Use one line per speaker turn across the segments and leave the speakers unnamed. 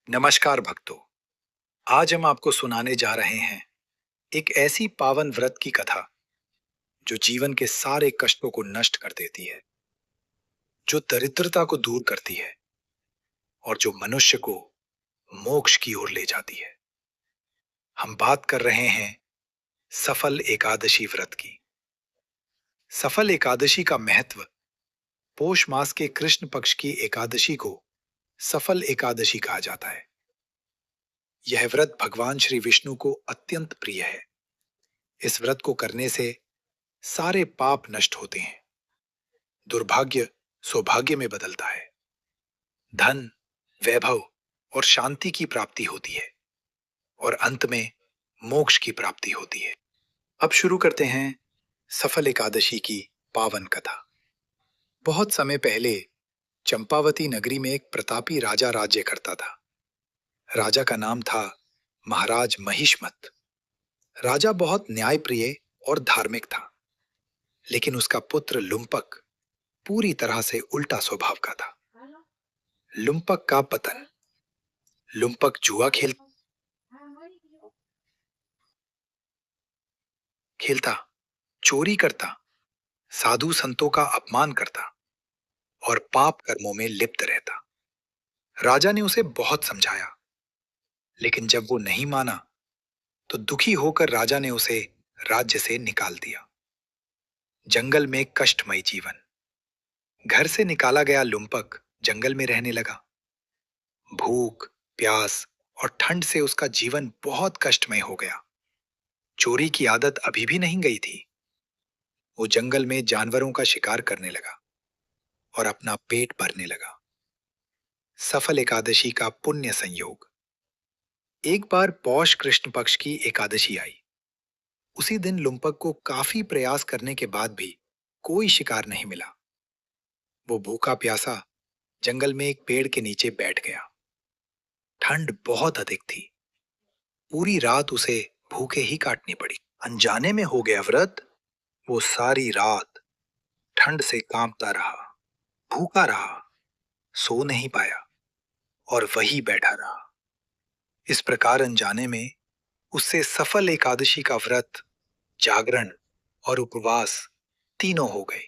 नमस्कार भक्तों। आज हम आपको सुनाने जा रहे हैं एक ऐसी पावन व्रत की कथा जो जीवन के सारे कष्टों को नष्ट कर देती है, जो दरिद्रता को दूर करती है और जो मनुष्य को मोक्ष की ओर ले जाती है। हम बात कर रहे हैं सफल एकादशी व्रत की। सफल एकादशी का महत्व। पोष मास के कृष्ण पक्ष की एकादशी को सफल एकादशी कहा जाता है। यह व्रत भगवान श्री विष्णु को अत्यंत प्रिय है। इस व्रत को करने से सारे पाप नष्ट होते हैं, दुर्भाग्य सौभाग्य में बदलता है, धन, वैभव और शांति की प्राप्ति होती है और अंत में मोक्ष की प्राप्ति होती है। अब शुरू करते हैं सफल एकादशी की पावन कथा। बहुत समय पहले चंपावती नगरी में एक प्रतापी राजा राज्य करता था। राजा का नाम था महाराज महिष्मत। राजा बहुत न्यायप्रिय और धार्मिक था, लेकिन उसका पुत्र लुम्पक पूरी तरह से उल्टा स्वभाव का था। लुम्पक का पतन। लुम्पक जुआ खेलता, चोरी करता, साधु संतों का अपमान करता और पाप कर्मों में लिप्त रहता। राजा ने उसे बहुत समझाया, लेकिन जब वो नहीं माना तो दुखी होकर राजा ने उसे राज्य से निकाल दिया। जंगल में कष्टमय जीवन। घर से निकाला गया लुम्पक जंगल में रहने लगा। भूख, प्यास और ठंड से उसका जीवन बहुत कष्टमय हो गया। चोरी की आदत अभी भी नहीं गई थी। वो जंगल में जानवरों का शिकार करने लगा और अपना पेट भरने लगा। सफल एकादशी का पुण्य संयोग। एक बार पौष कृष्ण पक्ष की एकादशी आई। उसी दिन लुम्पक को काफी प्रयास करने के बाद भी कोई शिकार नहीं मिला। वो भूखा प्यासा जंगल में एक पेड़ के नीचे बैठ गया। ठंड बहुत अधिक थी। पूरी रात उसे भूखे ही काटनी पड़ी। अनजाने में हो गया व्रत। वो सारी रात ठंड से कांपता रहा, भूखा रहा, सो नहीं पाया और वहीं बैठा रहा। इस प्रकार अनजाने में उससे सफल एकादशी का व्रत, जागरण और उपवास तीनों हो गए।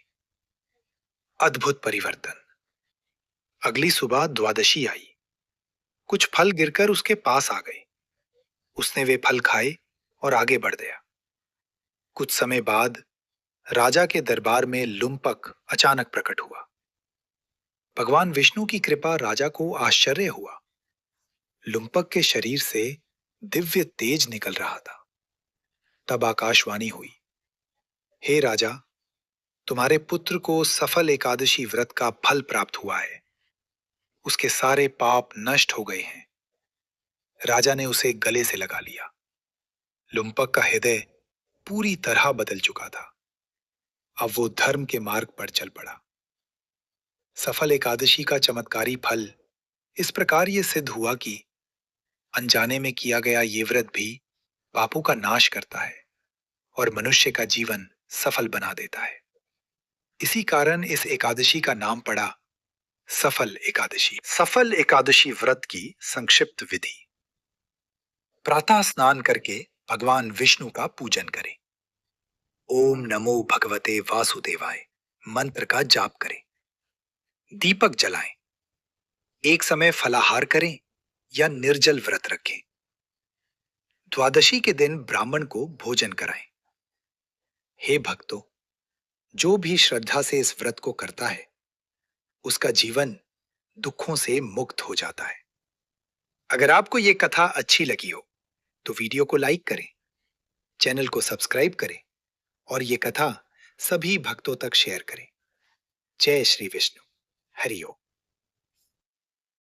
अद्भुत परिवर्तन। अगली सुबह द्वादशी आई। कुछ फल गिरकर उसके पास आ गए। उसने वे फल खाए और आगे बढ़ गया। कुछ समय बाद राजा के दरबार में लुम्पक अचानक प्रकट हुआ। भगवान विष्णु की कृपा राजा को आश्चर्य हुआ। लुम्पक के शरीर से दिव्य तेज निकल रहा था। तब आकाशवाणी हुई, हे राजा, तुम्हारे पुत्र को सफल एकादशी व्रत का फल प्राप्त हुआ है। उसके सारे पाप नष्ट हो गए हैं। राजा ने उसे गले से लगा लिया। लुम्पक का हृदय पूरी तरह बदल चुका था। अब वो धर्म के मार्ग पर चल पड़ा। सफल एकादशी का चमत्कारी फल इस प्रकार ये सिद्ध हुआ कि अनजाने में किया गया ये व्रत भी पापों का नाश करता है और मनुष्य का जीवन सफल बना देता है। इसी कारण इस एकादशी का नाम पड़ा सफल एकादशी। सफल एकादशी व्रत की संक्षिप्त विधि। प्रातः स्नान करके भगवान विष्णु का पूजन करें। ओम नमो भगवते वासुदेवाय मंत्र का जाप करें। दीपक जलाएं। एक समय फलाहार करें या निर्जल व्रत रखें। द्वादशी के दिन ब्राह्मण को भोजन कराएं। हे भक्तों, जो भी श्रद्धा से इस व्रत को करता है उसका जीवन दुखों से मुक्त हो जाता है। अगर आपको ये कथा अच्छी लगी हो तो वीडियो को लाइक करें, चैनल को सब्सक्राइब करें और ये कथा सभी भक्तों तक शेयर करें। जय श्री विष्णु। हरि ओम।